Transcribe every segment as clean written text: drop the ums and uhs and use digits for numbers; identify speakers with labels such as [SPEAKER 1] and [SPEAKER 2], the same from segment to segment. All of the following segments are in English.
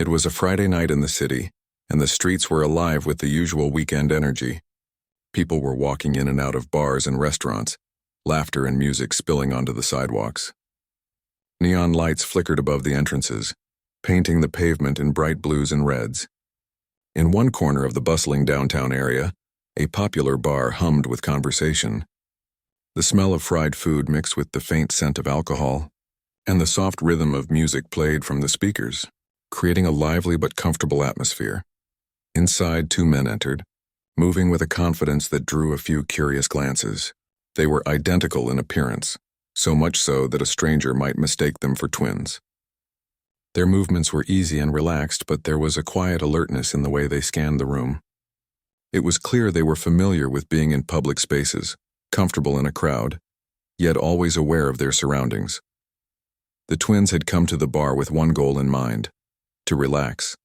[SPEAKER 1] It was a Friday night in the city, and the streets were alive with the usual weekend energy. People were walking in and out of bars and restaurants, laughter and music spilling onto the sidewalks. Neon lights flickered above the entrances, painting the pavement in bright blues and reds. In one corner of the bustling downtown area, a popular bar hummed with conversation. The smell of fried food mixed with the faint scent of alcohol, and the soft rhythm of music played from the speakers, creating a lively but comfortable atmosphere. Inside, two men entered, moving with a confidence that drew a few curious glances. They were identical in appearance, so much so that a stranger might mistake them for twins. Their movements were easy and relaxed, but there was a quiet alertness in the way they scanned the room. It was clear they were familiar with being in public spaces, comfortable in a crowd, yet always aware of their surroundings. The twins had come to the bar with one goal in mind: to relax.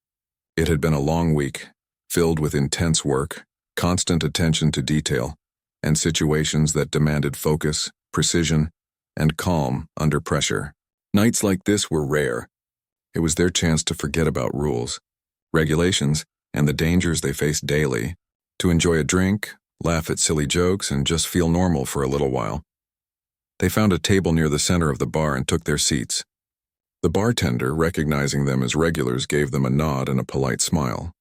[SPEAKER 1] It had been a long week, filled with intense work, constant attention to detail, and situations that demanded focus, precision, and calm under pressure. Nights like this were rare. It was their chance to forget about rules, regulations, and the dangers they faced daily, to enjoy a drink, laugh at silly jokes, and just feel normal for a little while. They found a table near the center of the bar and took their seats. The bartender, recognizing them as regulars, gave them a nod and a polite smile.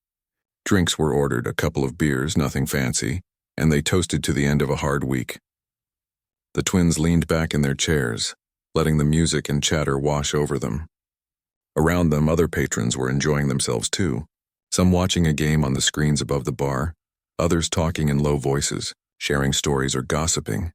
[SPEAKER 1] Drinks were ordered, a couple of beers, nothing fancy, and they toasted to the end of a hard week. The twins leaned back in their chairs, letting the music and chatter wash over them. Around them, other patrons were enjoying themselves too, some watching a game on the screens above the bar, others talking in low voices, sharing stories or gossiping.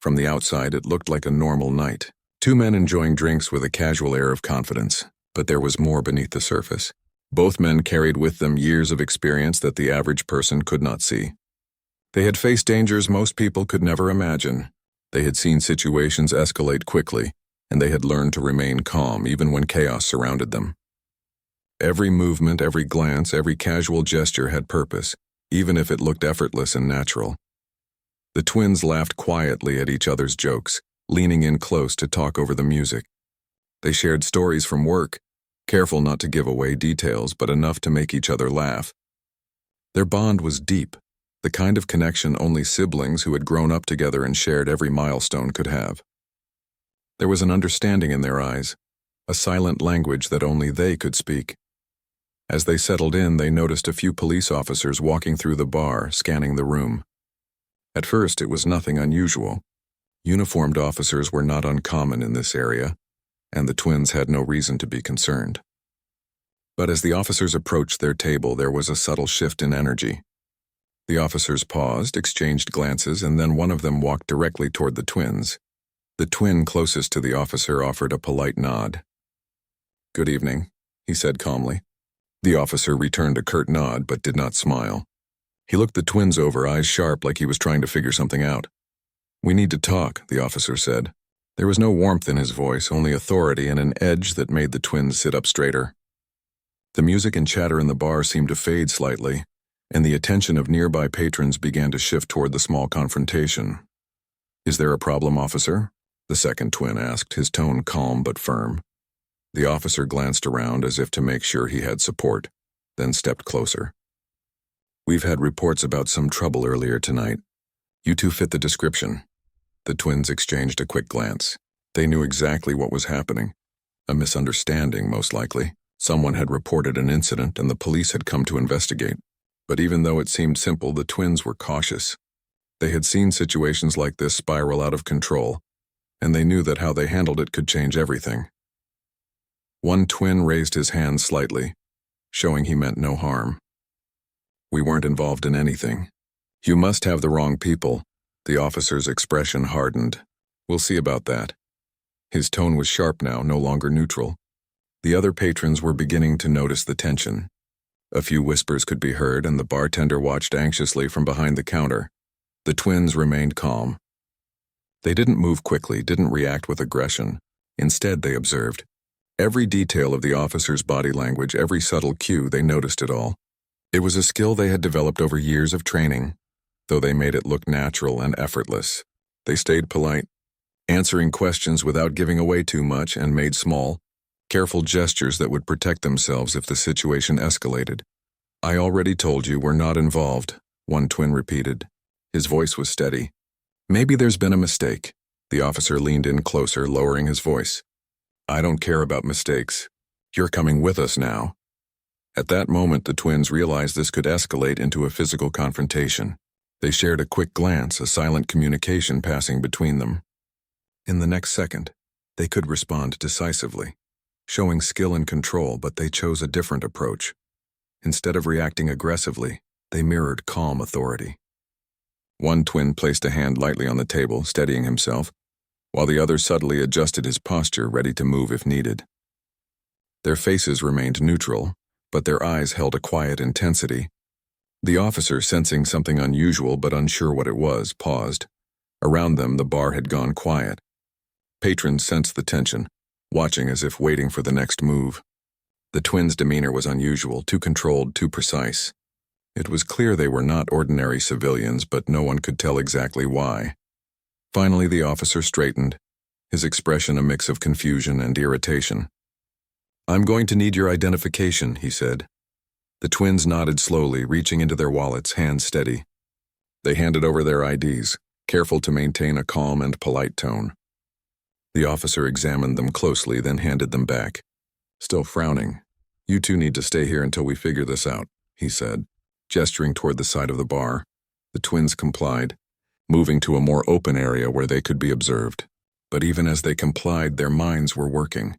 [SPEAKER 1] From the outside, it looked like a normal night. Two men enjoying drinks with a casual air of confidence, but there was more beneath the surface. Both men carried with them years of experience that the average person could not see. They had faced dangers most people could never imagine. They had seen situations escalate quickly, and they had learned to remain calm even when chaos surrounded them. Every movement, every glance, every casual gesture had purpose, even if it looked effortless and natural. The twins laughed quietly at each other's jokes, leaning in close to talk over the music. They shared stories from work, careful not to give away details, but enough to make each other laugh. Their bond was deep, the kind of connection only siblings who had grown up together and shared every milestone could have. There was an understanding in their eyes, a silent language that only they could speak. As they settled in, they noticed a few police officers walking through the bar, scanning the room. At first, it was nothing unusual. Uniformed officers were not uncommon in this area, and the twins had no reason to be concerned. But as the officers approached their table, there was a subtle shift in energy. The officers paused, exchanged glances, and then one of them walked directly toward the twins. The twin closest to the officer offered a polite nod. "Good evening," he said calmly. The officer returned a curt nod but did not smile. He looked the twins over, eyes sharp like he was trying to figure something out. "We need to talk," the officer said. There was no warmth in his voice, only authority and an edge that made the twins sit up straighter. The music and chatter in the bar seemed to fade slightly, and the attention of nearby patrons began to shift toward the small confrontation. "Is there a problem, officer?" the second twin asked, his tone calm but firm. The officer glanced around as if to make sure he had support, then stepped closer. "We've had reports about some trouble earlier tonight. You two fit the description." The twins exchanged a quick glance. They knew exactly what was happening. A misunderstanding, most likely. Someone had reported an incident and the police had come to investigate. But even though it seemed simple, the twins were cautious. They had seen situations like this spiral out of control, and they knew that how they handled it could change everything. One twin raised his hand slightly, showing he meant no harm. "We weren't involved in anything." "You must have the wrong people." The officer's expression hardened. "We'll see about that." His tone was sharp now, no longer neutral. The other patrons were beginning to notice the tension. A few whispers could be heard, and the bartender watched anxiously from behind the counter. The twins remained calm. They didn't move quickly, didn't react with aggression. Instead, they observed. Every detail of the officer's body language, every subtle cue, they noticed it all. It was a skill they had developed over years of training, though they made it look natural and effortless. They stayed polite, answering questions without giving away too much, and made small, careful gestures that would protect themselves if the situation escalated. "I already told you we're not involved," one twin repeated. His voice was steady. "Maybe there's been a mistake." The officer leaned in closer, lowering his voice. "I don't care about mistakes. You're coming with us now." At that moment, the twins realized this could escalate into a physical confrontation. They shared a quick glance, a silent communication passing between them. In the next second, they could respond decisively, showing skill and control, but they chose a different approach. Instead of reacting aggressively, they mirrored calm authority. One twin placed a hand lightly on the table, steadying himself, while the other subtly adjusted his posture, ready to move if needed. Their faces remained neutral, but their eyes held a quiet intensity. The officer, sensing something unusual but unsure what it was, paused. Around them, the bar had gone quiet. Patrons sensed the tension, watching as if waiting for the next move. The twins' demeanor was unusual, too controlled, too precise. It was clear they were not ordinary civilians, but no one could tell exactly why. Finally, the officer straightened, his expression a mix of confusion and irritation. "I'm going to need your identification," he said. The twins nodded slowly, reaching into their wallets, hands steady. They handed over their IDs, careful to maintain a calm and polite tone. The officer examined them closely, then handed them back. Still frowning, "You two need to stay here until we figure this out," he said, gesturing toward the side of the bar. The twins complied, moving to a more open area where they could be observed. But even as they complied, their minds were working.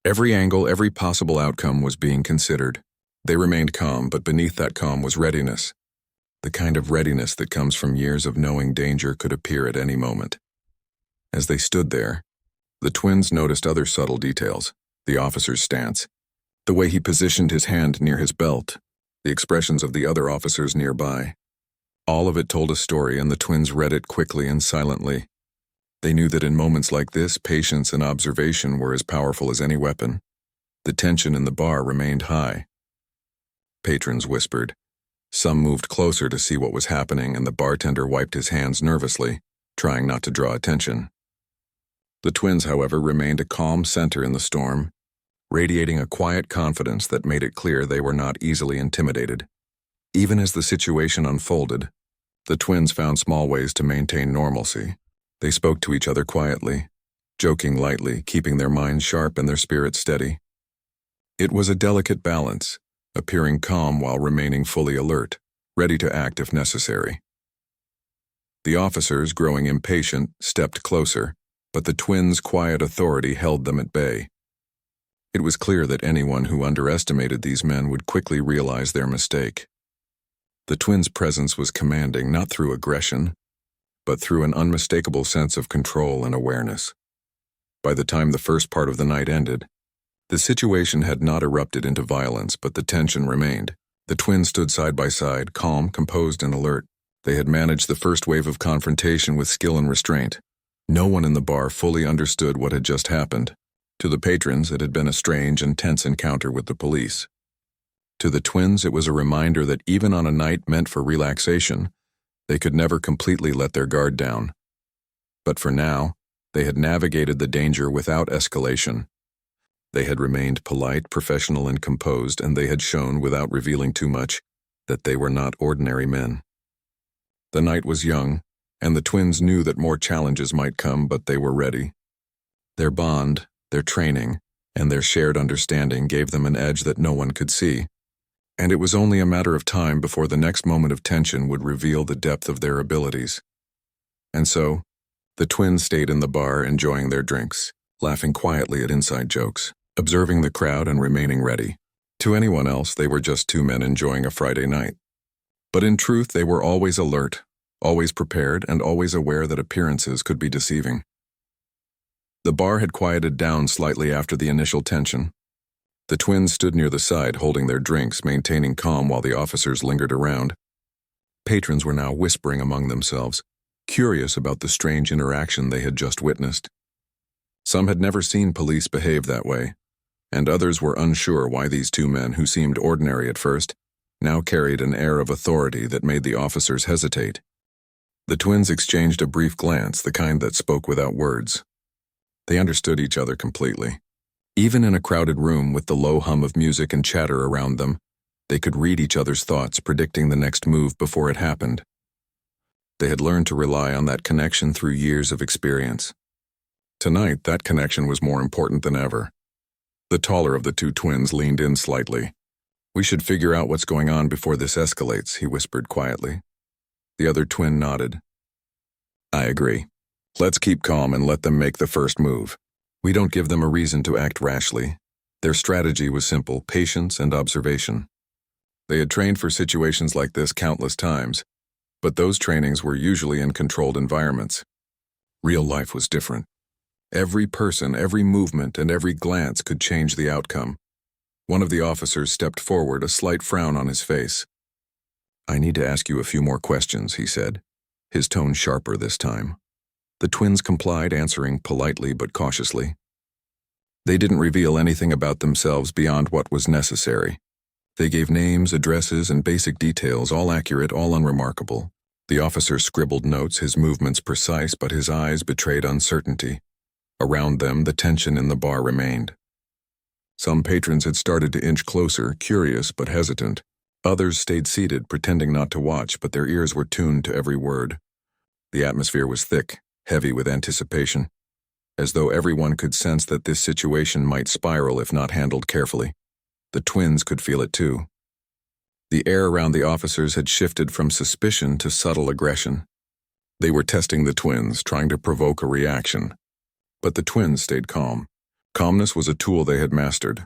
[SPEAKER 1] Every angle, every possible outcome was being considered. They remained calm, but beneath that calm was readiness. The kind of readiness that comes from years of knowing danger could appear at any moment. As they stood there, the twins noticed other subtle details: the officer's stance, the way he positioned his hand near his belt, the expressions of the other officers nearby. All of it told a story, and the twins read it quickly and silently. They knew that in moments like this, patience and observation were as powerful as any weapon. The tension in the bar remained high. Patrons whispered. Some moved closer to see what was happening, and the bartender wiped his hands nervously, trying not to draw attention. The twins, however, remained a calm center in the storm, radiating a quiet confidence that made it clear they were not easily intimidated. Even as the situation unfolded, the twins found small ways to maintain normalcy. They spoke to each other quietly, joking lightly, keeping their minds sharp and their spirits steady. It was a delicate balance, appearing calm while remaining fully alert, ready to act if necessary. The officers, growing impatient, stepped closer, but the twins' quiet authority held them at bay. It was clear that anyone who underestimated these men would quickly realize their mistake. The twins' presence was commanding, not through aggression, but through an unmistakable sense of control and awareness. By the time the first part of the night ended, the situation had not erupted into violence, but the tension remained. The twins stood side by side, calm, composed, and alert. They had managed the first wave of confrontation with skill and restraint. No one in the bar fully understood what had just happened. To the patrons, it had been a strange and tense encounter with the police. To the twins, it was a reminder that even on a night meant for relaxation, they could never completely let their guard down. But for now, they had navigated the danger without escalation. They had remained polite, professional, and composed, and they had shown, without revealing too much, that they were not ordinary men. The night was young, and the twins knew that more challenges might come, but they were ready. Their bond, their training, and their shared understanding gave them an edge that no one could see, and it was only a matter of time before the next moment of tension would reveal the depth of their abilities. And so, the twins stayed in the bar enjoying their drinks, laughing quietly at inside jokes, observing the crowd and remaining ready. To anyone else, they were just two men enjoying a Friday night. But in truth, they were always alert, always prepared, and always aware that appearances could be deceiving. The bar had quieted down slightly after the initial tension. The twins stood near the side, holding their drinks, maintaining calm while the officers lingered around. Patrons were now whispering among themselves, curious about the strange interaction they had just witnessed. Some had never seen police behave that way, and others were unsure why these two men, who seemed ordinary at first, now carried an air of authority that made the officers hesitate. The twins exchanged a brief glance, the kind that spoke without words. They understood each other completely. Even in a crowded room with the low hum of music and chatter around them, they could read each other's thoughts, predicting the next move before it happened. They had learned to rely on that connection through years of experience. Tonight, that connection was more important than ever. The taller of the two twins leaned in slightly. "We should figure out what's going on before this escalates," he whispered quietly. The other twin nodded. "I agree. Let's keep calm and let them make the first move. We don't give them a reason to act rashly." Their strategy was simple: patience and observation. They had trained for situations like this countless times, but those trainings were usually in controlled environments. Real life was different. Every person, every movement, and every glance could change the outcome. One of the officers stepped forward, a slight frown on his face. "I need to ask you a few more questions," he said, his tone sharper this time. The twins complied, answering politely but cautiously. They didn't reveal anything about themselves beyond what was necessary. They gave names, addresses, and basic details, all accurate, all unremarkable. The officer scribbled notes, his movements precise, but his eyes betrayed uncertainty. Around them, the tension in the bar remained. Some patrons had started to inch closer, curious but hesitant. Others stayed seated, pretending not to watch, but their ears were tuned to every word. The atmosphere was thick, heavy with anticipation, as though everyone could sense that this situation might spiral if not handled carefully. The twins could feel it too. The air around the officers had shifted from suspicion to subtle aggression. They were testing the twins, trying to provoke a reaction. But the twins stayed calm. Calmness was a tool they had mastered,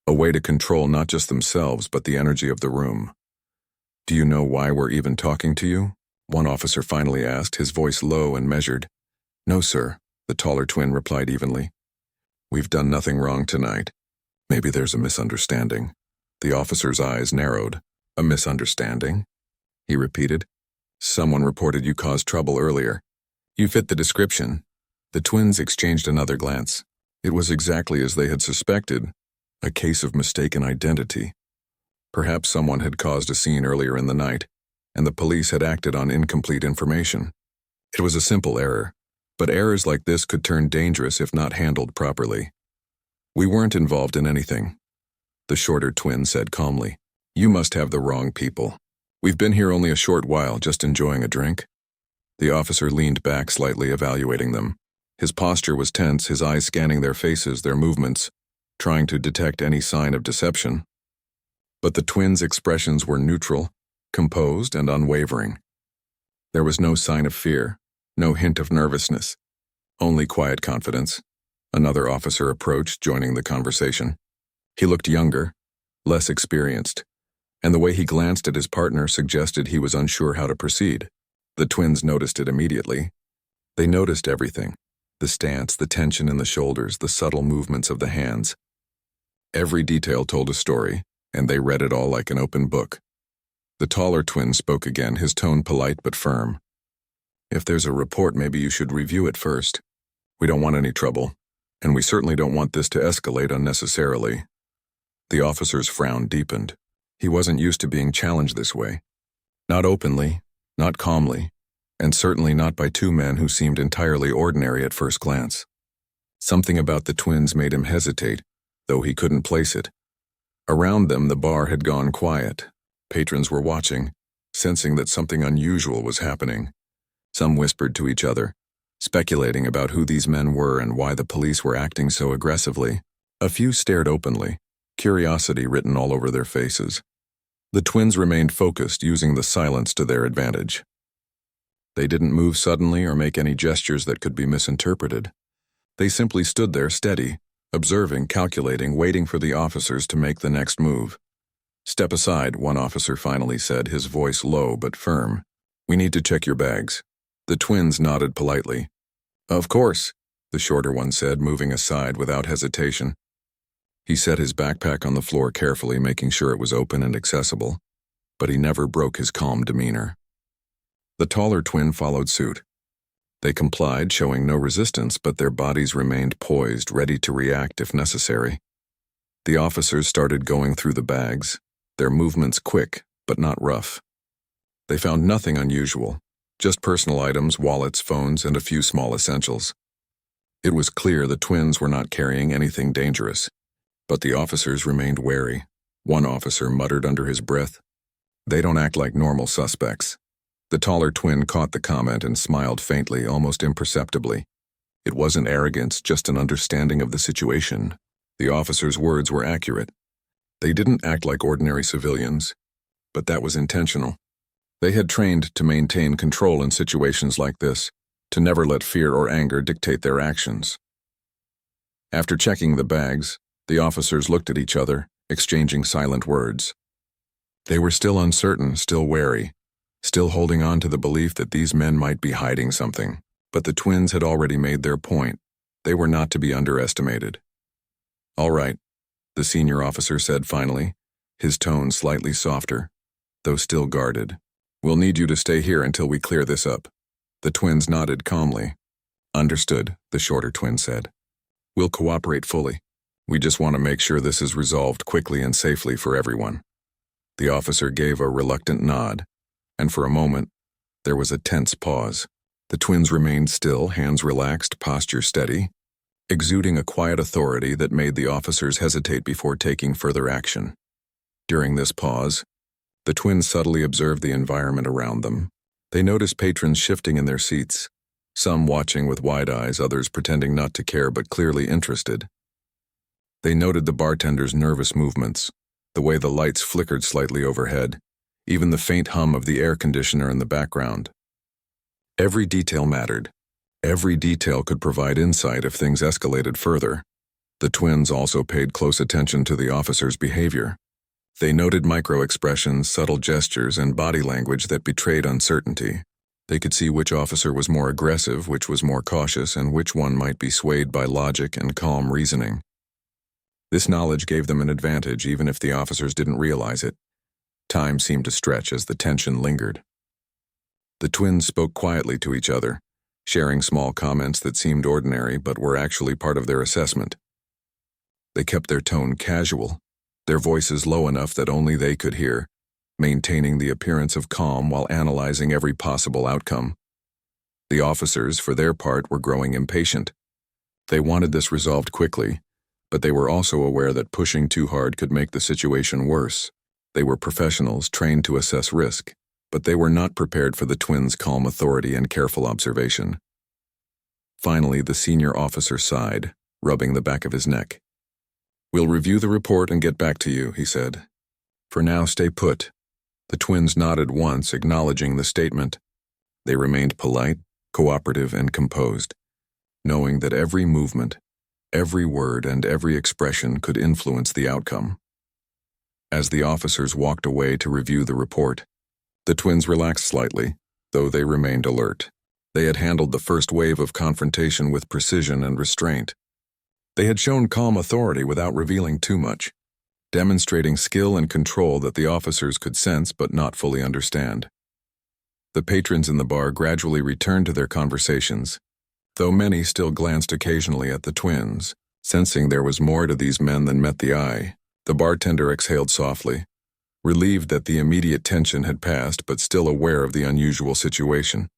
[SPEAKER 1] a way to control not just themselves but the energy of the room. "Do you know why we're even talking to you?" one officer finally asked, his voice low and measured. "No, sir," the taller twin replied evenly. "We've done nothing wrong tonight. Maybe there's a misunderstanding." The officer's eyes narrowed. "A misunderstanding?" he repeated. "Someone reported you caused trouble earlier. You fit the description." The twins exchanged another glance. It was exactly as they had suspected, a case of mistaken identity. Perhaps someone had caused a scene earlier in the night, and the police had acted on incomplete information. It was a simple error, but errors like this could turn dangerous if not handled properly. "We weren't involved in anything," the shorter twin said calmly. "You must have the wrong people. We've been here only a short while, just enjoying a drink." The officer leaned back slightly, evaluating them. His posture was tense, his eyes scanning their faces, their movements, trying to detect any sign of deception. But the twins' expressions were neutral, composed, and unwavering. There was no sign of fear, no hint of nervousness, only quiet confidence. Another officer approached, joining the conversation. He looked younger, less experienced, and the way he glanced at his partner suggested he was unsure how to proceed. The twins noticed it immediately. They noticed everything: the stance, the tension in the shoulders, the subtle movements of the hands. Every detail told a story, and they read it all like an open book. The taller twin spoke again, his tone polite but firm. "If there's a report, maybe you should review it first. We don't want any trouble, and we certainly don't want this to escalate unnecessarily." The officer's frown deepened. He wasn't used to being challenged this way. Not openly, not calmly, and certainly not by two men who seemed entirely ordinary at first glance. Something about the twins made him hesitate, though he couldn't place it. Around them, the bar had gone quiet. Patrons were watching, sensing that something unusual was happening. Some whispered to each other, speculating about who these men were and why the police were acting so aggressively. A few stared openly, curiosity written all over their faces. The twins remained focused, using the silence to their advantage. They didn't move suddenly or make any gestures that could be misinterpreted. They simply stood there steady, observing, calculating, waiting for the officers to make the next move. "Step aside," one officer finally said, his voice low but firm. "We need to check your bags." The twins nodded politely. "Of course," the shorter one said, moving aside without hesitation. He set his backpack on the floor carefully, making sure it was open and accessible, but he never broke his calm demeanor. The taller twin followed suit. They complied, showing no resistance, but their bodies remained poised, ready to react if necessary. The officers started going through the bags, their movements quick, but not rough. They found nothing unusual, just personal items, wallets, phones, and a few small essentials. It was clear the twins were not carrying anything dangerous, but the officers remained wary. One officer muttered under his breath, "They don't act like normal suspects." The taller twin caught the comment and smiled faintly, almost imperceptibly. It wasn't arrogance, just an understanding of the situation. The officer's words were accurate. They didn't act like ordinary civilians, but that was intentional. They had trained to maintain control in situations like this, to never let fear or anger dictate their actions. After checking the bags, the officers looked at each other, exchanging silent words. They were still uncertain, still wary, still holding on to the belief that these men might be hiding something. But the twins had already made their point. They were not to be underestimated. "All right," the senior officer said finally, his tone slightly softer, though still guarded. "We'll need you to stay here until we clear this up." The twins nodded calmly. "Understood," the shorter twin said. "We'll cooperate fully. We just want to make sure this is resolved quickly and safely for everyone." The officer gave a reluctant nod, and for a moment, there was a tense pause. The twins remained still, hands relaxed, posture steady, exuding a quiet authority that made the officers hesitate before taking further action. During this pause, the twins subtly observed the environment around them. They noticed patrons shifting in their seats, some watching with wide eyes, others pretending not to care but clearly interested. They noted the bartender's nervous movements, the way the lights flickered slightly overhead, even the faint hum of the air conditioner in the background. Every detail mattered. Every detail could provide insight if things escalated further. The twins also paid close attention to the officers' behavior. They noted micro-expressions, subtle gestures, and body language that betrayed uncertainty. They could see which officer was more aggressive, which was more cautious, and which one might be swayed by logic and calm reasoning. This knowledge gave them an advantage even if the officers didn't realize it. Time seemed to stretch as the tension lingered. The twins spoke quietly to each other, sharing small comments that seemed ordinary but were actually part of their assessment. They kept their tone casual, their voices low enough that only they could hear, maintaining the appearance of calm while analyzing every possible outcome. The officers, for their part, were growing impatient. They wanted this resolved quickly, but they were also aware that pushing too hard could make the situation worse. They were professionals trained to assess risk, but they were not prepared for the twins' calm authority and careful observation. Finally, the senior officer sighed, rubbing the back of his neck. "We'll review the report and get back to you," he said. "For now, stay put." The twins nodded once, acknowledging the statement. They remained polite, cooperative, and composed, knowing that every movement, every word, and every expression could influence the outcome. As the officers walked away to review the report, the twins relaxed slightly, though they remained alert. They had handled the first wave of confrontation with precision and restraint. They had shown calm authority without revealing too much, demonstrating skill and control that the officers could sense but not fully understand. The patrons in the bar gradually returned to their conversations, though many still glanced occasionally at the twins, sensing there was more to these men than met the eye. The bartender exhaled softly, relieved that the immediate tension had passed but still aware of the unusual situation.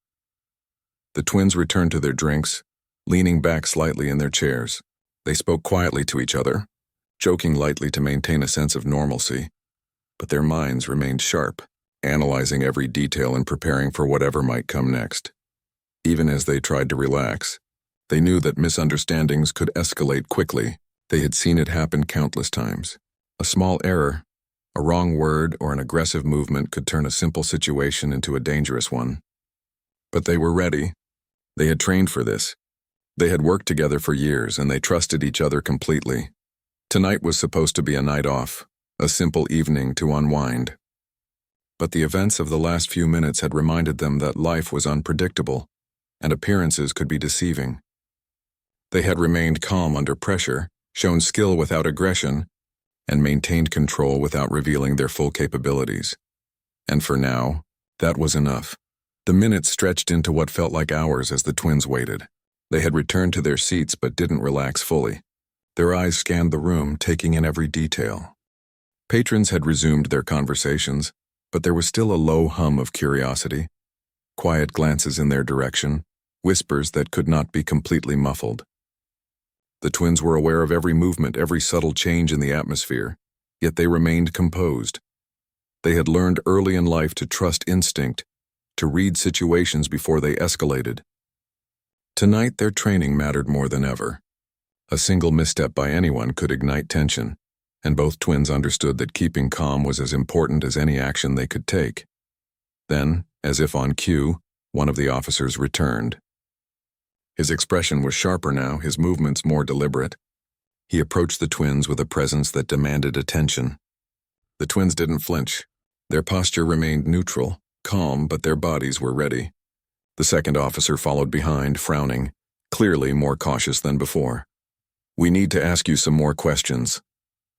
[SPEAKER 1] The twins returned to their drinks, leaning back slightly in their chairs. They spoke quietly to each other, joking lightly to maintain a sense of normalcy, but their minds remained sharp, analyzing every detail and preparing for whatever might come next. Even as they tried to relax, they knew that misunderstandings could escalate quickly. They had seen it happen countless times. A small error, a wrong word, or an aggressive movement could turn a simple situation into a dangerous one. But they were ready. They had trained for this. They had worked together for years, and they trusted each other completely. Tonight was supposed to be a night off, a simple evening to unwind. But the events of the last few minutes had reminded them that life was unpredictable, and appearances could be deceiving. They had remained calm under pressure, shown skill without aggression, and maintained control without revealing their full capabilities. And for now, that was enough. The minutes stretched into what felt like hours as the twins waited. They had returned to their seats but didn't relax fully. Their eyes scanned the room, taking in every detail. Patrons had resumed their conversations, but there was still a low hum of curiosity, quiet glances in their direction, whispers that could not be completely muffled. The twins were aware of every movement, every subtle change in the atmosphere, yet they remained composed. They had learned early in life to trust instinct, to read situations before they escalated. Tonight, their training mattered more than ever. A single misstep by anyone could ignite tension, and both twins understood that keeping calm was as important as any action they could take. Then, as if on cue, one of the officers returned. His expression was sharper now, his movements more deliberate. He approached the twins with a presence that demanded attention. The twins didn't flinch. Their posture remained neutral, calm, but their bodies were ready. The second officer followed behind, frowning, clearly more cautious than before. "We need to ask you some more questions,"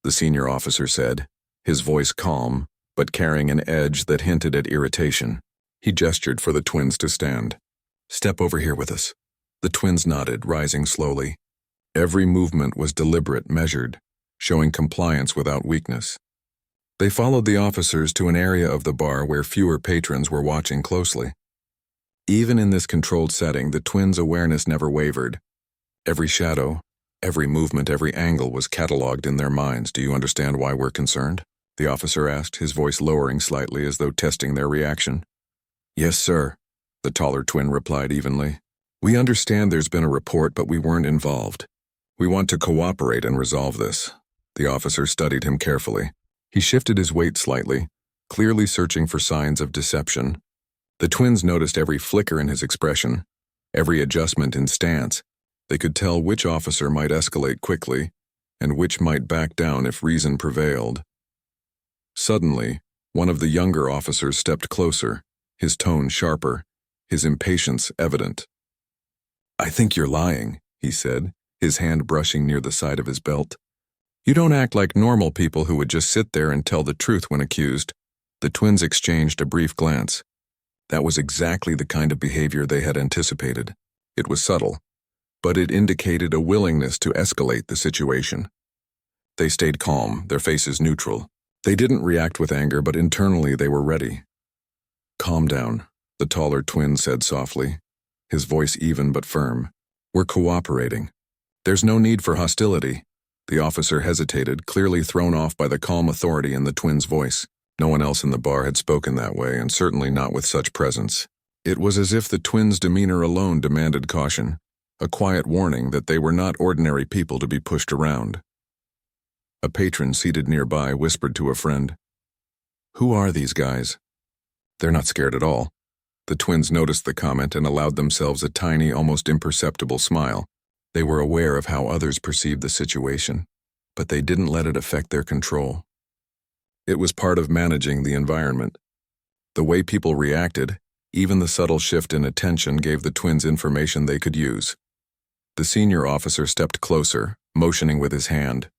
[SPEAKER 1] the senior officer said, his voice calm, but carrying an edge that hinted at irritation. He gestured for the twins to stand. "Step over here with us." The twins nodded, rising slowly. Every movement was deliberate, measured, showing compliance without weakness. They followed the officers to an area of the bar where fewer patrons were watching closely. Even in this controlled setting, the twins' awareness never wavered. Every shadow, every movement, every angle was catalogued in their minds. "Do you understand why we're concerned?" the officer asked, his voice lowering slightly as though testing their reaction. "Yes, sir," the taller twin replied evenly. "We understand there's been a report, but we weren't involved. We want to cooperate and resolve this." The officer studied him carefully. He shifted his weight slightly, clearly searching for signs of deception. The twins noticed every flicker in his expression, every adjustment in stance. They could tell which officer might escalate quickly and which might back down if reason prevailed. Suddenly, one of the younger officers stepped closer, his tone sharper, his impatience evident. "I think you're lying," he said, his hand brushing near the side of his belt. "You don't act like normal people who would just sit there and tell the truth when accused." The twins exchanged a brief glance. That was exactly the kind of behavior they had anticipated. It was subtle, but it indicated a willingness to escalate the situation. They stayed calm, their faces neutral. They didn't react with anger, but internally they were ready. "Calm down," the taller twin said softly, his voice even but firm. "We're cooperating. There's no need for hostility." The officer hesitated, clearly thrown off by the calm authority in the twins' voice. No one else in the bar had spoken that way, and certainly not with such presence. It was as if the twins' demeanor alone demanded caution, a quiet warning that they were not ordinary people to be pushed around. A patron seated nearby whispered to a friend, "Who are these guys?" "They're not scared at all." The twins noticed the comment and allowed themselves a tiny, almost imperceptible smile. They were aware of how others perceived the situation, but they didn't let it affect their control. It was part of managing the environment. The way people reacted, even the subtle shift in attention, gave the twins information they could use. The senior officer stepped closer, motioning with his hand.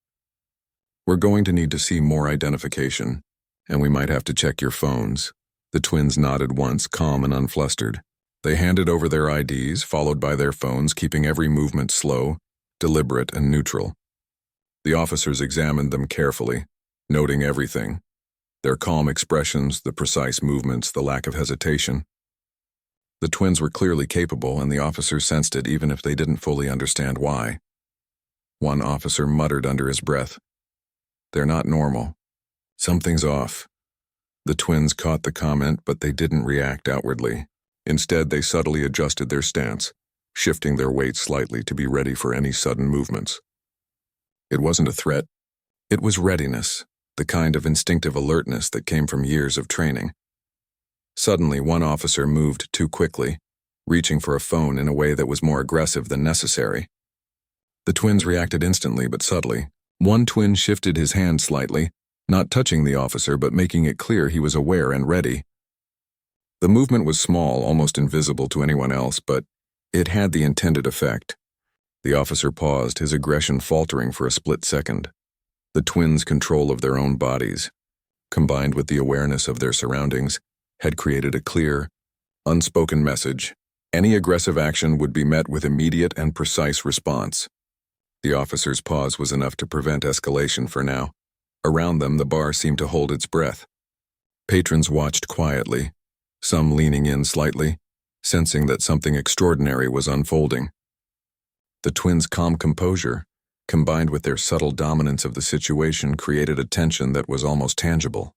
[SPEAKER 1] "We're going to need to see more identification, and we might have to check your phones." The twins nodded once, calm and unflustered. They handed over their IDs, followed by their phones, keeping every movement slow, deliberate, and neutral. The officers examined them carefully, noting everything: their calm expressions, the precise movements, the lack of hesitation. The twins were clearly capable, and the officers sensed it even if they didn't fully understand why. One officer muttered under his breath, "They're not normal. Something's off." The twins caught the comment, but they didn't react outwardly. Instead, they subtly adjusted their stance, shifting their weight slightly to be ready for any sudden movements. It wasn't a threat. It was readiness, the kind of instinctive alertness that came from years of training. Suddenly, one officer moved too quickly, reaching for a phone in a way that was more aggressive than necessary. The twins reacted instantly but subtly. One twin shifted his hand slightly, not touching the officer but making it clear he was aware and ready. The movement was small, almost invisible to anyone else, but it had the intended effect. The officer paused, his aggression faltering for a split second. The twins' control of their own bodies, combined with the awareness of their surroundings, had created a clear, unspoken message. Any aggressive action would be met with immediate and precise response. The officer's pause was enough to prevent escalation for now. Around them, the bar seemed to hold its breath. Patrons watched quietly, some leaning in slightly, sensing that something extraordinary was unfolding. The twins' calm composure, combined with their subtle dominance of the situation, created a tension that was almost tangible.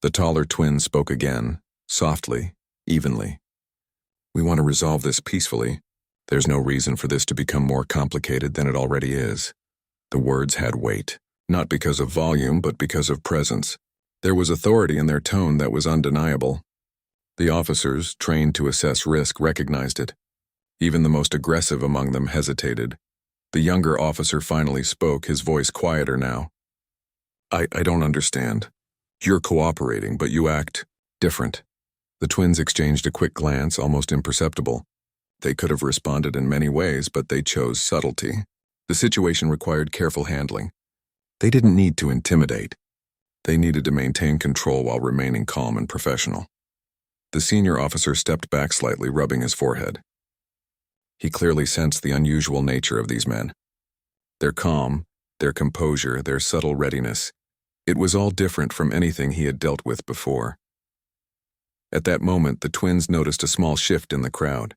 [SPEAKER 1] The taller twin spoke again, softly, evenly. "We want to resolve this peacefully. There's no reason for this to become more complicated than it already is." The words had weight, not because of volume, but because of presence. There was authority in their tone that was undeniable. The officers, trained to assess risk, recognized it. Even the most aggressive among them hesitated. The younger officer finally spoke, his voice quieter now. I don't understand. You're cooperating, but you act different." The twins exchanged a quick glance, almost imperceptible. They could have responded in many ways, but they chose subtlety. The situation required careful handling. They didn't need to intimidate. They needed to maintain control while remaining calm and professional. The senior officer stepped back slightly, rubbing his forehead. He clearly sensed the unusual nature of these men. Their calm, their composure, their subtle readiness. It was all different from anything he had dealt with before. At that moment, the twins noticed a small shift in the crowd.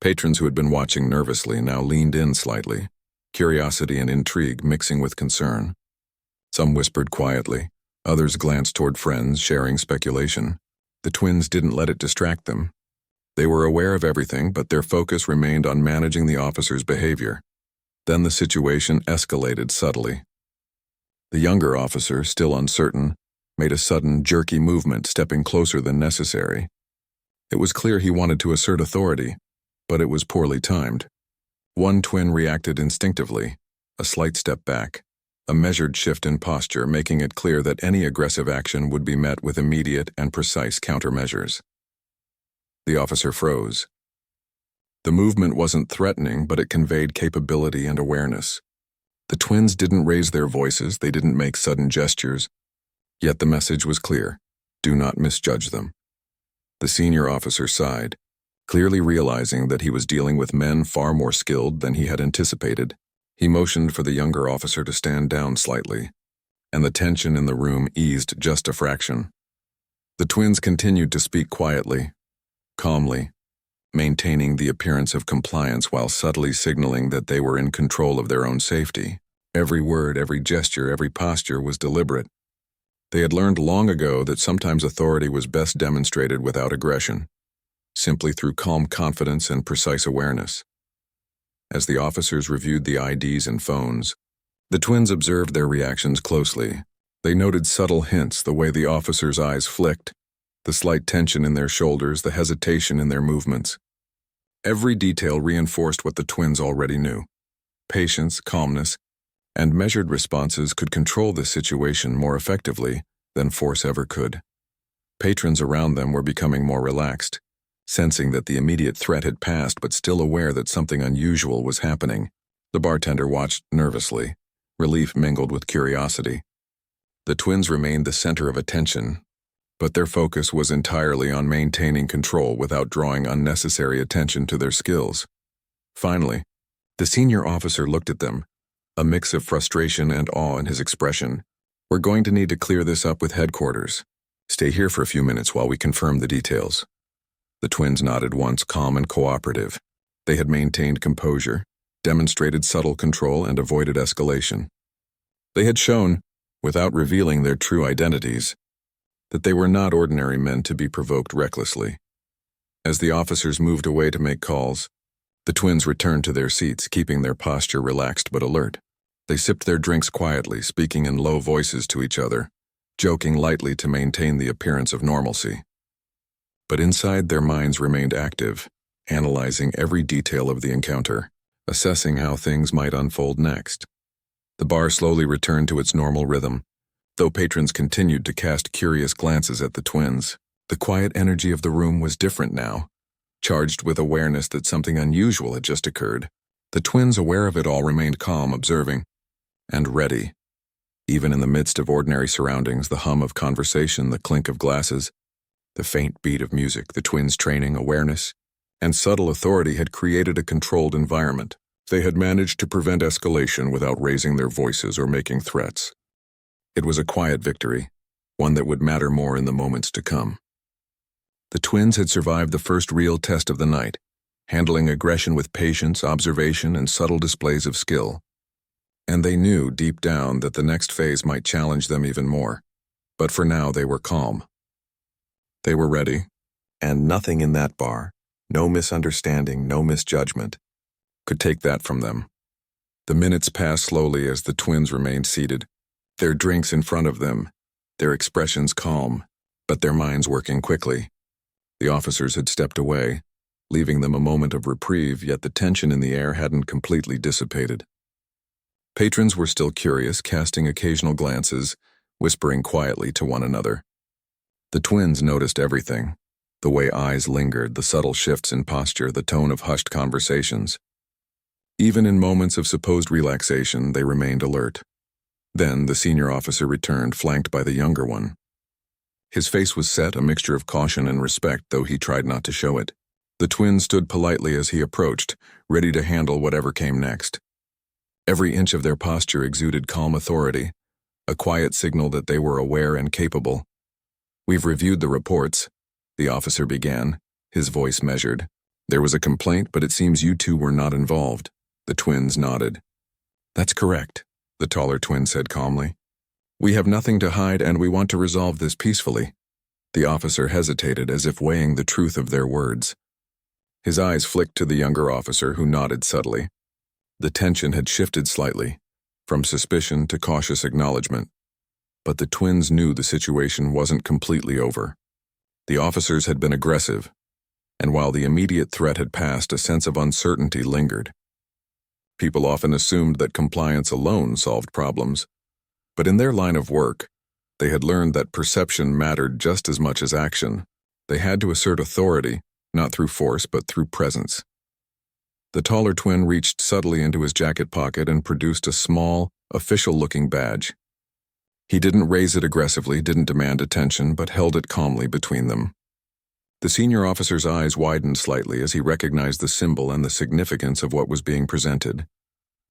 [SPEAKER 1] Patrons who had been watching nervously now leaned in slightly, curiosity and intrigue mixing with concern. Some whispered quietly, others glanced toward friends, sharing speculation. The twins didn't let it distract them. They were aware of everything, but their focus remained on managing the officer's behavior. Then the situation escalated subtly. The younger officer, still uncertain, made a sudden, jerky movement, stepping closer than necessary. It was clear he wanted to assert authority, but it was poorly timed. One twin reacted instinctively, a slight step back, a measured shift in posture, making it clear that any aggressive action would be met with immediate and precise countermeasures. The officer froze. The movement wasn't threatening, but it conveyed capability and awareness. The twins didn't raise their voices, they didn't make sudden gestures, yet the message was clear: do not misjudge them. The senior officer sighed, clearly realizing that he was dealing with men far more skilled than he had anticipated. He motioned for the younger officer to stand down slightly, and the tension in the room eased just a fraction. The twins continued to speak quietly, calmly, maintaining the appearance of compliance while subtly signaling that they were in control of their own safety. Every word, every gesture, every posture was deliberate. They had learned long ago that sometimes authority was best demonstrated without aggression, simply through calm confidence and precise awareness. As the officers reviewed the IDs and phones, the twins observed their reactions closely. They noted subtle hints, the way the officers' eyes flicked, the slight tension in their shoulders, the hesitation in their movements. Every detail reinforced what the twins already knew. Patience, calmness, and measured responses could control the situation more effectively than force ever could. Patrons around them were becoming more relaxed, sensing that the immediate threat had passed but still aware that something unusual was happening. The bartender watched nervously, relief mingled with curiosity. The twins remained the center of attention, but their focus was entirely on maintaining control without drawing unnecessary attention to their skills. Finally, the senior officer looked at them, a mix of frustration and awe in his expression. "We're going to need to clear this up with headquarters. Stay here for a few minutes while we confirm the details." The twins nodded once, calm and cooperative. They had maintained composure, demonstrated subtle control, and avoided escalation. They had shown, without revealing their true identities, that they were not ordinary men to be provoked recklessly. As the officers moved away to make calls, the twins returned to their seats, keeping their posture relaxed but alert. They sipped their drinks quietly, speaking in low voices to each other, joking lightly to maintain the appearance of normalcy. But inside, their minds remained active, analyzing every detail of the encounter, assessing how things might unfold next. The bar slowly returned to its normal rhythm, though patrons continued to cast curious glances at the twins. The quiet energy of the room was different now, charged with awareness that something unusual had just occurred. The twins, aware of it all, remained calm, observing, and ready. Even in the midst of ordinary surroundings, the hum of conversation, the clink of glasses, the faint beat of music, the twins' training, awareness, and subtle authority had created a controlled environment. They had managed to prevent escalation without raising their voices or making threats. It was a quiet victory, one that would matter more in the moments to come. The twins had survived the first real test of the night, handling aggression with patience, observation, and subtle displays of skill. And they knew deep down that the next phase might challenge them even more. But for now, they were calm. They were ready, and nothing in that bar, no misunderstanding, no misjudgment, could take that from them. The minutes passed slowly as the twins remained seated, their drinks in front of them, their expressions calm, but their minds working quickly. The officers had stepped away, leaving them a moment of reprieve, yet the tension in the air hadn't completely dissipated. Patrons were still curious, casting occasional glances, whispering quietly to one another. The twins noticed everything, the way eyes lingered, the subtle shifts in posture, the tone of hushed conversations. Even in moments of supposed relaxation, they remained alert. Then the senior officer returned, flanked by the younger one. His face was set, a mixture of caution and respect, though he tried not to show it. The twins stood politely as he approached, ready to handle whatever came next. Every inch of their posture exuded calm authority, a quiet signal that they were aware and capable. "We've reviewed the reports," the officer began, his voice measured. "There was a complaint, but it seems you two were not involved." The twins nodded. "That's correct," the taller twin said calmly. "We have nothing to hide and we want to resolve this peacefully." The officer hesitated, as if weighing the truth of their words. His eyes flicked to the younger officer, who nodded subtly. The tension had shifted slightly, from suspicion to cautious acknowledgement. But the twins knew the situation wasn't completely over. The officers had been aggressive, and while the immediate threat had passed, a sense of uncertainty lingered. People often assumed that compliance alone solved problems, but in their line of work, they had learned that perception mattered just as much as action. They had to assert authority, not through force but through presence. The taller twin reached subtly into his jacket pocket and produced a small, official-looking badge. He didn't raise it aggressively, didn't demand attention, but held it calmly between them. The senior officer's eyes widened slightly as he recognized the symbol and the significance of what was being presented.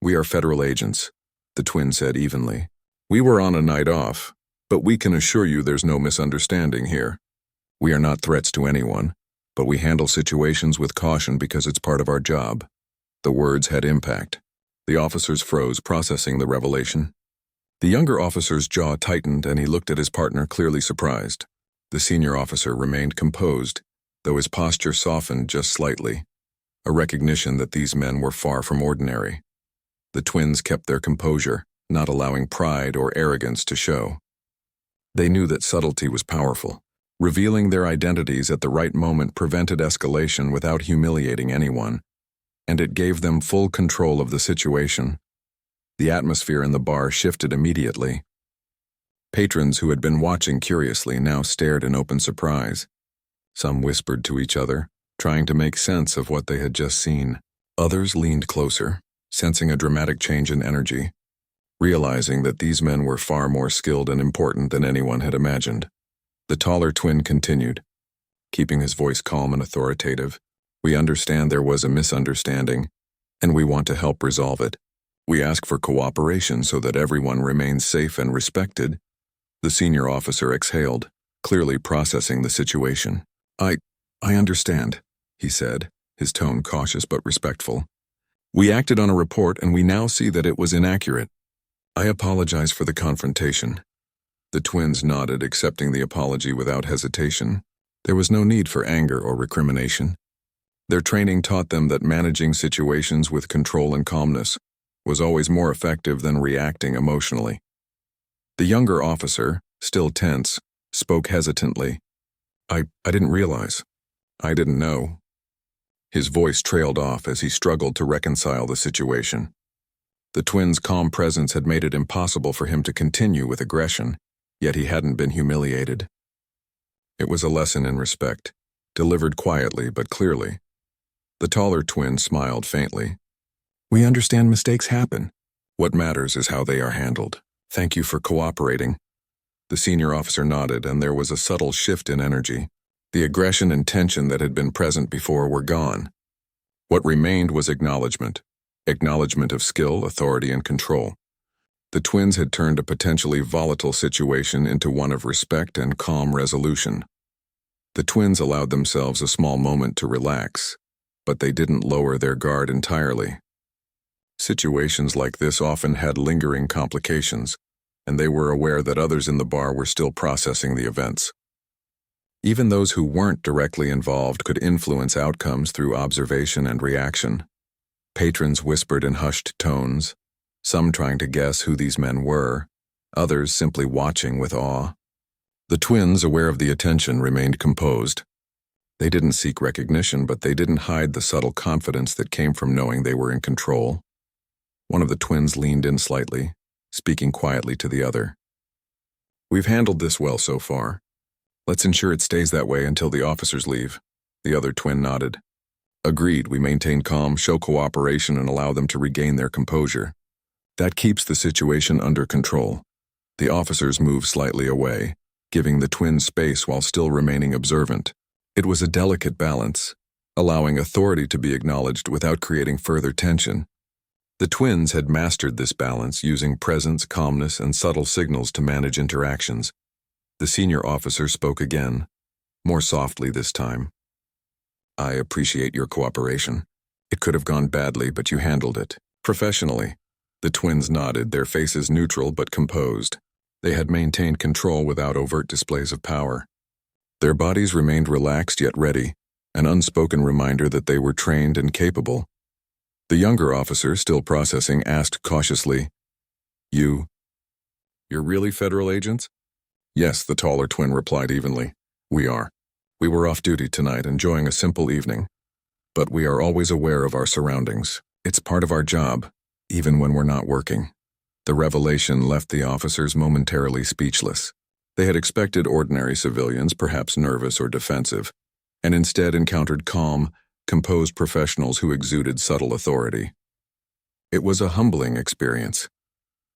[SPEAKER 1] "We are federal agents," the twin said evenly. "We were on a night off, but we can assure you there's no misunderstanding here. We are not threats to anyone, but we handle situations with caution because it's part of our job." The words had impact. The officers froze, processing the revelation. The younger officer's jaw tightened and he looked at his partner, clearly surprised. The senior officer remained composed, though his posture softened just slightly, a recognition that these men were far from ordinary. The twins kept their composure, not allowing pride or arrogance to show. They knew that subtlety was powerful. Revealing their identities at the right moment prevented escalation without humiliating anyone, and it gave them full control of the situation. The atmosphere in the bar shifted immediately. Patrons who had been watching curiously now stared in open surprise. Some whispered to each other, trying to make sense of what they had just seen. Others leaned closer, sensing a dramatic change in energy, realizing that these men were far more skilled and important than anyone had imagined. The taller twin continued, keeping his voice calm and authoritative. "We understand there was a misunderstanding, and we want to help resolve it. We ask for cooperation so that everyone remains safe and respected." The senior officer exhaled, clearly processing the situation. I understand," he said, his tone cautious but respectful. "We acted on a report and we now see that it was inaccurate. I apologize for the confrontation." The twins nodded, accepting the apology without hesitation. There was no need for anger or recrimination. Their training taught them that managing situations with control and calmness was always more effective than reacting emotionally. The younger officer, still tense, spoke hesitantly. I didn't realize. I didn't know." His voice trailed off as he struggled to reconcile the situation. The twins' calm presence had made it impossible for him to continue with aggression, yet he hadn't been humiliated. It was a lesson in respect, delivered quietly but clearly. The taller twin smiled faintly. "We understand mistakes happen. What matters is how they are handled. Thank you for cooperating." The senior officer nodded, and there was a subtle shift in energy. The aggression and tension that had been present before were gone. What remained was acknowledgement of skill, authority, and control. The twins had turned a potentially volatile situation into one of respect and calm resolution. The twins allowed themselves a small moment to relax, but they didn't lower their guard entirely. Situations like this often had lingering complications, and they were aware that others in the bar were still processing the events. Even those who weren't directly involved could influence outcomes through observation and reaction. Patrons whispered in hushed tones, some trying to guess who these men were, others simply watching with awe. The twins, aware of the attention, remained composed. They didn't seek recognition, but they didn't hide the subtle confidence that came from knowing they were in control. One of the twins leaned in slightly, speaking quietly to the other. "We've handled this well so far. Let's ensure it stays that way until the officers leave." The other twin nodded. "Agreed, we maintain calm, show cooperation, and allow them to regain their composure. That keeps the situation under control." The officers moved slightly away, giving the twins space while still remaining observant. It was a delicate balance, allowing authority to be acknowledged without creating further tension. The twins had mastered this balance, using presence, calmness, and subtle signals to manage interactions. The senior officer spoke again, more softly this time. "I appreciate your cooperation. It could have gone badly, but you handled it professionally." The twins nodded, their faces neutral but composed. They had maintained control without overt displays of power. Their bodies remained relaxed yet ready, an unspoken reminder that they were trained and capable. The younger officer, still processing, asked cautiously, You're really federal agents?" "Yes," the taller twin replied evenly. "We are. We were off duty tonight, enjoying a simple evening. But we are always aware of our surroundings. It's part of our job, even when we're not working." The revelation left the officers momentarily speechless. They had expected ordinary civilians, perhaps nervous or defensive, and instead encountered calm, composed professionals who exuded subtle authority. It was a humbling experience.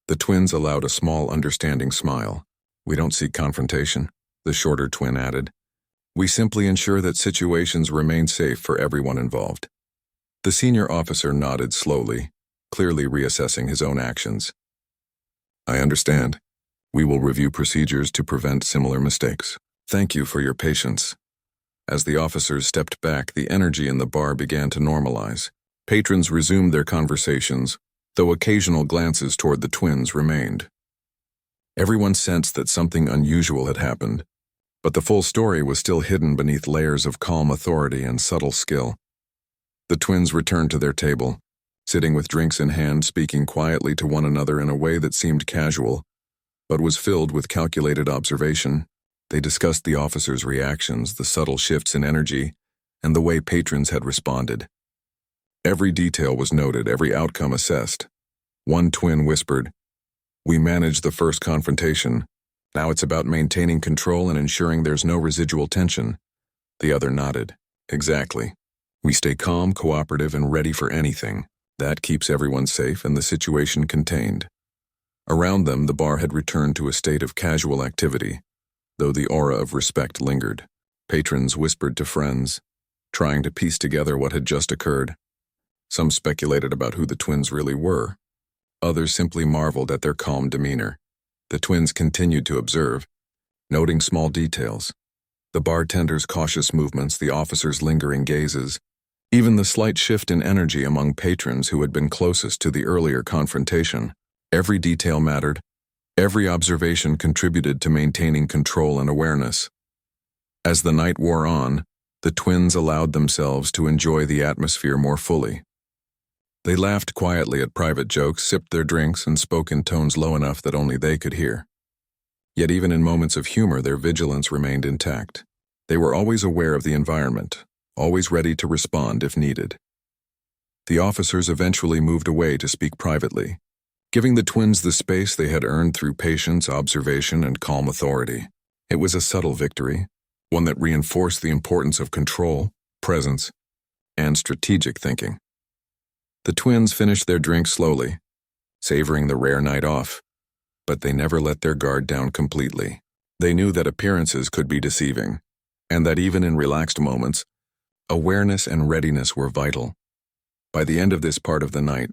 [SPEAKER 1] The twins allowed a small, understanding smile. "We don't seek confrontation," the shorter twin added. "We simply ensure that situations remain safe for everyone involved." The senior officer nodded slowly, clearly reassessing his own actions. "I understand. We will review procedures to prevent similar mistakes. Thank you for your patience." As the officers stepped back, the energy in the bar began to normalize. Patrons resumed their conversations, though occasional glances toward the twins remained. Everyone sensed that something unusual had happened, but the full story was still hidden beneath layers of calm authority and subtle skill. The twins returned to their table, sitting with drinks in hand, speaking quietly to one another in a way that seemed casual, but was filled with calculated observation. They discussed the officers' reactions, the subtle shifts in energy, and the way patrons had responded. Every detail was noted, every outcome assessed. One twin whispered, "We managed the first confrontation. Now it's about maintaining control and ensuring there's no residual tension." The other nodded. "Exactly. We stay calm, cooperative, and ready for anything. That keeps everyone safe and the situation contained." Around them, the bar had returned to a state of casual activity, though the aura of respect lingered. Patrons whispered to friends, trying to piece together what had just occurred. Some speculated about who the twins really were. Others simply marveled at their calm demeanor. The twins continued to observe, noting small details. The bartender's cautious movements, the officers' lingering gazes, even the slight shift in energy among patrons who had been closest to the earlier confrontation. Every detail mattered. Every observation contributed to maintaining control and awareness. As the night wore on, the twins allowed themselves to enjoy the atmosphere more fully. They laughed quietly at private jokes, sipped their drinks, and spoke in tones low enough that only they could hear. Yet even in moments of humor, their vigilance remained intact. They were always aware of the environment, always ready to respond if needed. The officers eventually moved away to speak privately, giving the twins the space they had earned through patience, observation, and calm authority. It was a subtle victory, one that reinforced the importance of control, presence, and strategic thinking. The twins finished their drink slowly, savoring the rare night off, but they never let their guard down completely. They knew that appearances could be deceiving, and that even in relaxed moments, awareness and readiness were vital. By the end of this part of the night,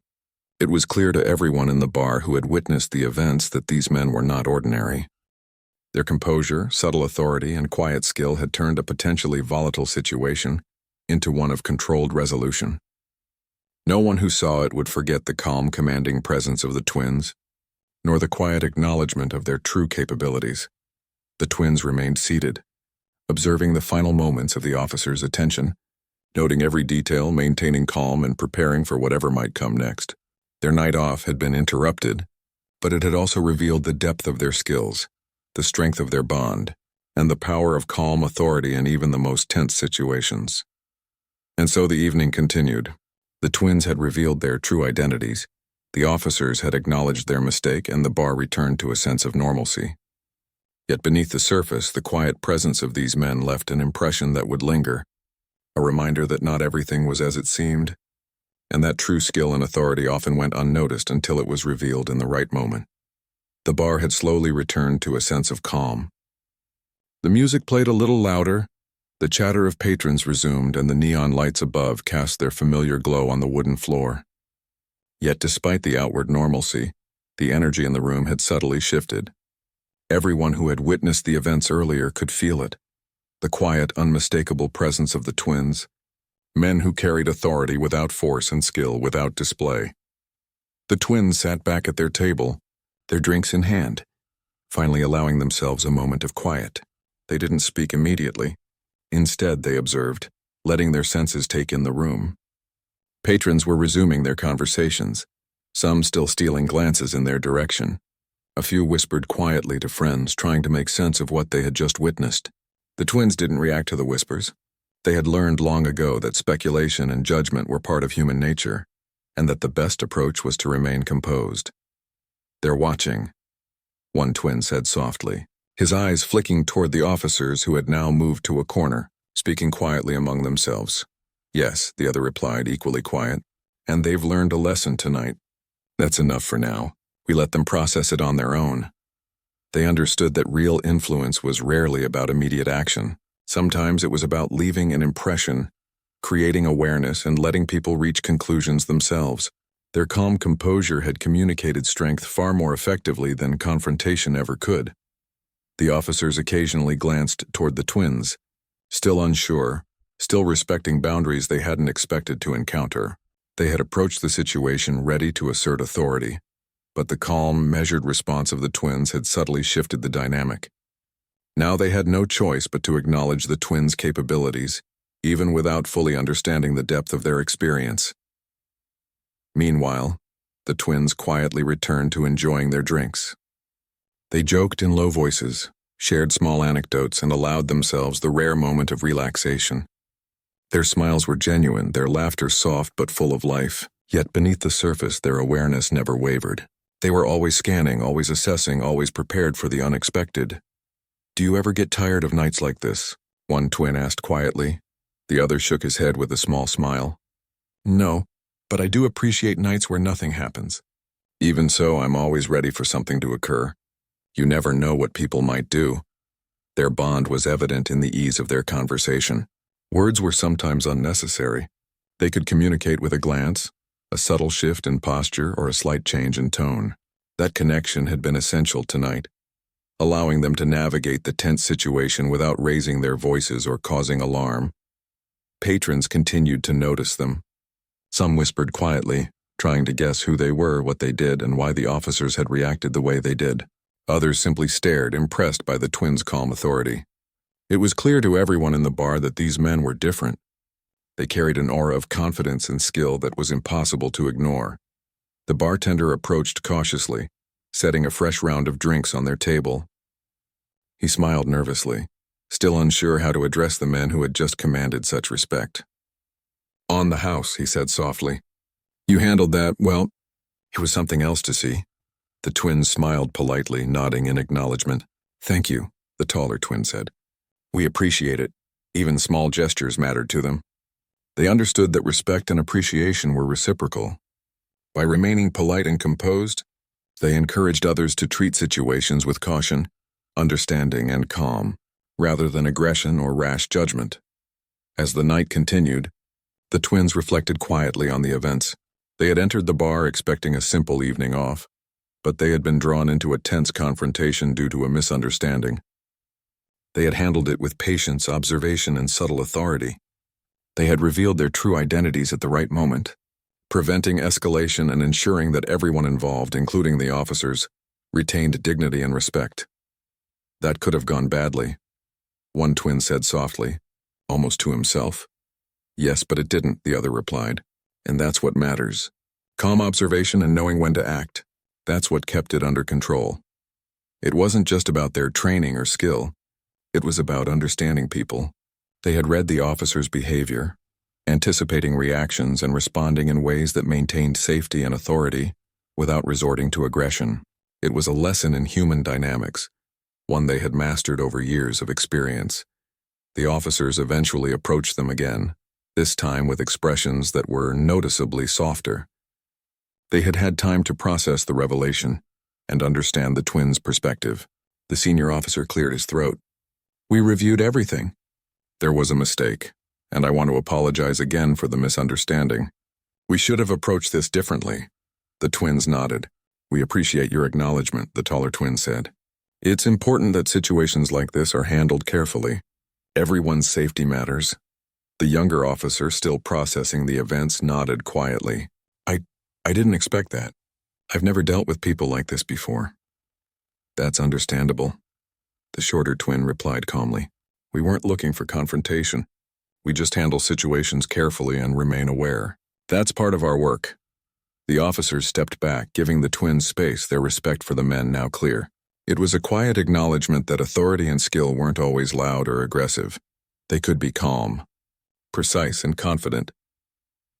[SPEAKER 1] it was clear to everyone in the bar who had witnessed the events that these men were not ordinary. Their composure, subtle authority, and quiet skill had turned a potentially volatile situation into one of controlled resolution. No one who saw it would forget the calm, commanding presence of the twins, nor the quiet acknowledgement of their true capabilities. The twins remained seated, observing the final moments of the officer's attention, noting every detail, maintaining calm, and preparing for whatever might come next. Their night off had been interrupted, but it had also revealed the depth of their skills, the strength of their bond, and the power of calm authority in even the most tense situations. And so the evening continued. The twins had revealed their true identities, the officers had acknowledged their mistake, and the bar returned to a sense of normalcy. Yet beneath the surface, the quiet presence of these men left an impression that would linger, a reminder that not everything was as it seemed, and that true skill and authority often went unnoticed until it was revealed in the right moment. The bar had slowly returned to a sense of calm. The music played a little louder, the chatter of patrons resumed, and the neon lights above cast their familiar glow on the wooden floor. Yet despite the outward normalcy, the energy in the room had subtly shifted. Everyone who had witnessed the events earlier could feel it, the quiet, unmistakable presence of the twins, men who carried authority without force and skill without display. The twins sat back at their table, their drinks in hand, finally allowing themselves a moment of quiet. They didn't speak immediately. Instead, they observed, letting their senses take in the room. Patrons were resuming their conversations, some still stealing glances in their direction. A few whispered quietly to friends, trying to make sense of what they had just witnessed. The twins didn't react to the whispers. They had learned long ago that speculation and judgment were part of human nature, and that the best approach was to remain composed. "They're watching," one twin said softly, his eyes flicking toward the officers who had now moved to a corner, speaking quietly among themselves. "Yes," the other replied, equally quiet, "and they've learned a lesson tonight. That's enough for now. We let them process it on their own." They understood that real influence was rarely about immediate action. Sometimes it was about leaving an impression, creating awareness, and letting people reach conclusions themselves. Their calm composure had communicated strength far more effectively than confrontation ever could. The officers occasionally glanced toward the twins, still unsure, still respecting boundaries they hadn't expected to encounter. They had approached the situation ready to assert authority, but the calm, measured response of the twins had subtly shifted the dynamic. Now they had no choice but to acknowledge the twins' capabilities, even without fully understanding the depth of their experience. Meanwhile, the twins quietly returned to enjoying their drinks. They joked in low voices, shared small anecdotes, and allowed themselves the rare moment of relaxation. Their smiles were genuine, their laughter soft but full of life, yet beneath the surface their awareness never wavered. They were always scanning, always assessing, always prepared for the unexpected. "Do you ever get tired of nights like this?" one twin asked quietly. The other shook his head with a small smile. "No, but I do appreciate nights where nothing happens. Even so, I'm always ready for something to occur. You never know what people might do." Their bond was evident in the ease of their conversation. Words were sometimes unnecessary. They could communicate with a glance, a subtle shift in posture, or a slight change in tone. That connection had been essential tonight, allowing them to navigate the tense situation without raising their voices or causing alarm. Patrons continued to notice them. Some whispered quietly, trying to guess who they were, what they did, and why the officers had reacted the way they did. Others simply stared, impressed by the twins' calm authority. It was clear to everyone in the bar that these men were different. They carried an aura of confidence and skill that was impossible to ignore. The bartender approached cautiously, setting a fresh round of drinks on their table. He smiled nervously, still unsure how to address the men who had just commanded such respect. "On the house," he said softly. "You handled that well. It was something else to see." The twins smiled politely, nodding in acknowledgement. "Thank you," the taller twin said. "We appreciate it. Even small gestures mattered to them." They understood that respect and appreciation were reciprocal. By remaining polite and composed, they encouraged others to treat situations with caution, understanding, and calm, rather than aggression or rash judgment. As the night continued, the twins reflected quietly on the events. They had entered the bar expecting a simple evening off, but they had been drawn into a tense confrontation due to a misunderstanding. They had handled it with patience, observation, and subtle authority. They had revealed their true identities at the right moment, preventing escalation and ensuring that everyone involved, including the officers, retained dignity and respect. That could have gone badly, one twin said softly, almost to himself. Yes, but it didn't, the other replied. And that's what matters. Calm observation and knowing when to act. That's what kept it under control. It wasn't just about their training or skill. It was about understanding people. They had read the officers' behavior, anticipating reactions and responding in ways that maintained safety and authority without resorting to aggression. It was a lesson in human dynamics, one they had mastered over years of experience. The officers eventually approached them again, this time with expressions that were noticeably softer. They had had time to process the revelation and understand the twins' perspective. The senior officer cleared his throat. We reviewed everything. There was a mistake, and I want to apologize again for the misunderstanding. We should have approached this differently. The twins nodded. We appreciate your acknowledgement, the taller twin said. It's important that situations like this are handled carefully. Everyone's safety matters. The younger officer, still processing the events, nodded quietly. I didn't expect that. I've never dealt with people like this before. That's understandable. The shorter twin replied calmly. We weren't looking for confrontation. We just handle situations carefully and remain aware. That's part of our work. The officers stepped back, giving the twins space, their respect for the men now clear. It was a quiet acknowledgement that authority and skill weren't always loud or aggressive. They could be calm, precise, and confident.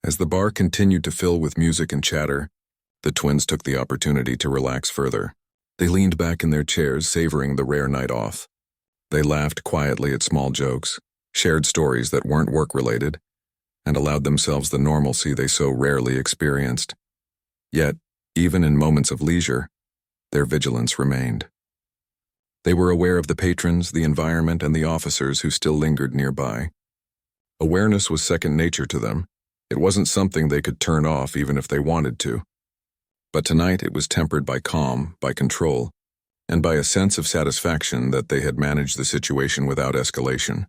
[SPEAKER 1] As the bar continued to fill with music and chatter, the twins took the opportunity to relax further. They leaned back in their chairs, savoring the rare night off. They laughed quietly at small jokes, shared stories that weren't work-related, and allowed themselves the normalcy they so rarely experienced. Yet, even in moments of leisure, their vigilance remained. They were aware of the patrons, the environment, and the officers who still lingered nearby. Awareness was second nature to them. It wasn't something they could turn off even if they wanted to. But tonight it was tempered by calm, by control, and by a sense of satisfaction that they had managed the situation without escalation.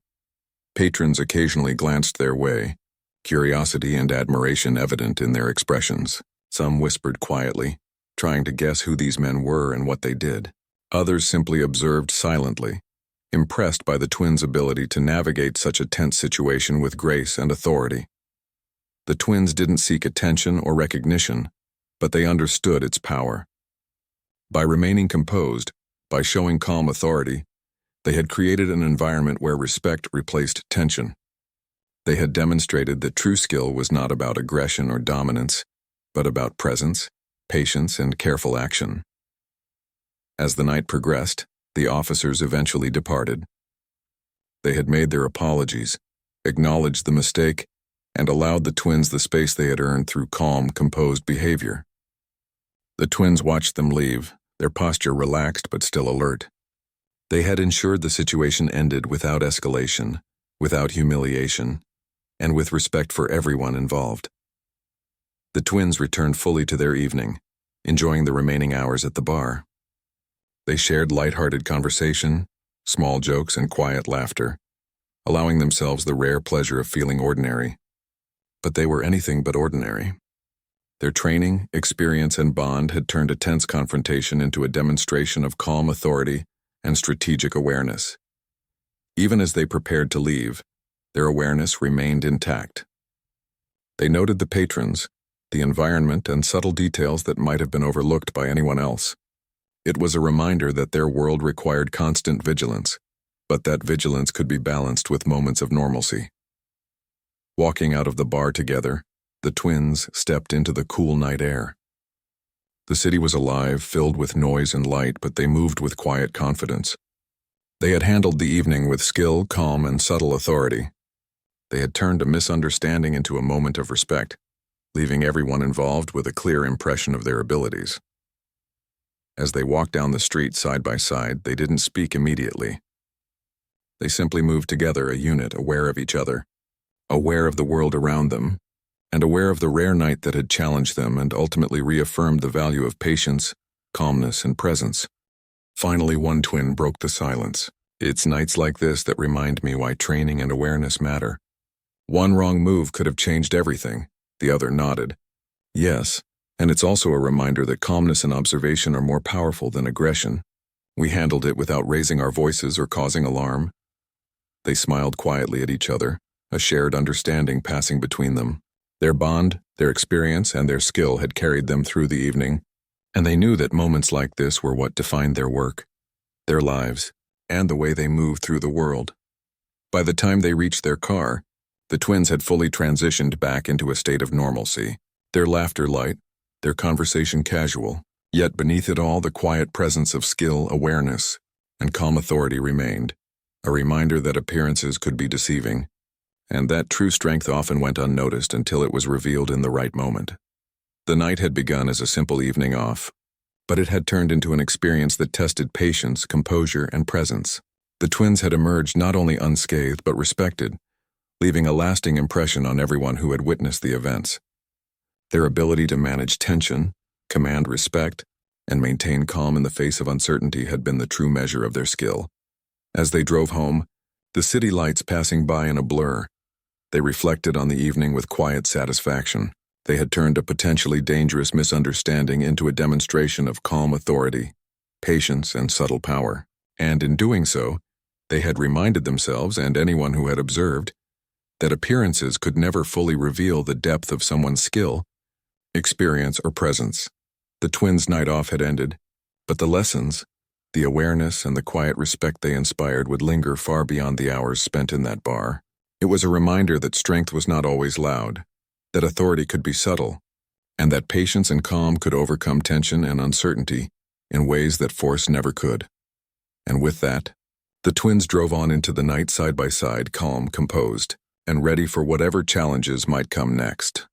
[SPEAKER 1] Patrons occasionally glanced their way, curiosity and admiration evident in their expressions. Some whispered quietly, trying to guess who these men were and what they did. Others simply observed silently, impressed by the twins' ability to navigate such a tense situation with grace and authority. The twins didn't seek attention or recognition, but they understood its power. By remaining composed, by showing calm authority, they had created an environment where respect replaced tension. They had demonstrated that true skill was not about aggression or dominance, but about presence, patience, and careful action. As the night progressed, the officers eventually departed. They had made their apologies, acknowledged the mistake, and allowed the twins the space they had earned through calm, composed behavior. The twins watched them leave, their posture relaxed but still alert. They had ensured the situation ended without escalation, without humiliation, and with respect for everyone involved. The twins returned fully to their evening, enjoying the remaining hours at the bar. They shared light-hearted conversation, small jokes, and quiet laughter, allowing themselves the rare pleasure of feeling ordinary. But they were anything but ordinary. Their training, experience, and bond had turned a tense confrontation into a demonstration of calm authority and strategic awareness. Even as they prepared to leave, their awareness remained intact. They noted the patrons, the environment, and subtle details that might have been overlooked by anyone else. It was a reminder that their world required constant vigilance, but that vigilance could be balanced with moments of normalcy. Walking out of the bar together, the twins stepped into the cool night air. The city was alive, filled with noise and light, but they moved with quiet confidence. They had handled the evening with skill, calm, and subtle authority. They had turned a misunderstanding into a moment of respect, leaving everyone involved with a clear impression of their abilities. As they walked down the street side by side, they didn't speak immediately. They simply moved together, a unit, aware of each other, aware of the world around them, and aware of the rare night that had challenged them and ultimately reaffirmed the value of patience, calmness, and presence. Finally, one twin broke the silence. It's nights like this that remind me why training and awareness matter. One wrong move could have changed everything. The other nodded. Yes, and it's also a reminder that calmness and observation are more powerful than aggression. We handled it without raising our voices or causing alarm. They smiled quietly at each other, a shared understanding passing between them. Their bond, their experience, and their skill had carried them through the evening, and they knew that moments like this were what defined their work, their lives, and the way they moved through the world. By the time they reached their car, the twins had fully transitioned back into a state of normalcy, their laughter light, their conversation casual, yet beneath it all the quiet presence of skill, awareness, and calm authority remained, a reminder that appearances could be deceiving, and that true strength often went unnoticed until it was revealed in the right moment. The night had begun as a simple evening off, but it had turned into an experience that tested patience, composure, and presence. The twins had emerged not only unscathed but respected, leaving a lasting impression on everyone who had witnessed the events. Their ability to manage tension, command respect, and maintain calm in the face of uncertainty had been the true measure of their skill. As they drove home, the city lights passing by in a blur, they reflected on the evening with quiet satisfaction. They had turned a potentially dangerous misunderstanding into a demonstration of calm authority, patience, and subtle power. And in doing so, they had reminded themselves and anyone who had observed that appearances could never fully reveal the depth of someone's skill, experience, or presence. The twins' night off had ended, but the lessons, the awareness, and the quiet respect they inspired would linger far beyond the hours spent in that bar. It was a reminder that strength was not always loud, that authority could be subtle, and that patience and calm could overcome tension and uncertainty in ways that force never could. And with that, the twins drove on into the night side by side, calm, composed, and ready for whatever challenges might come next.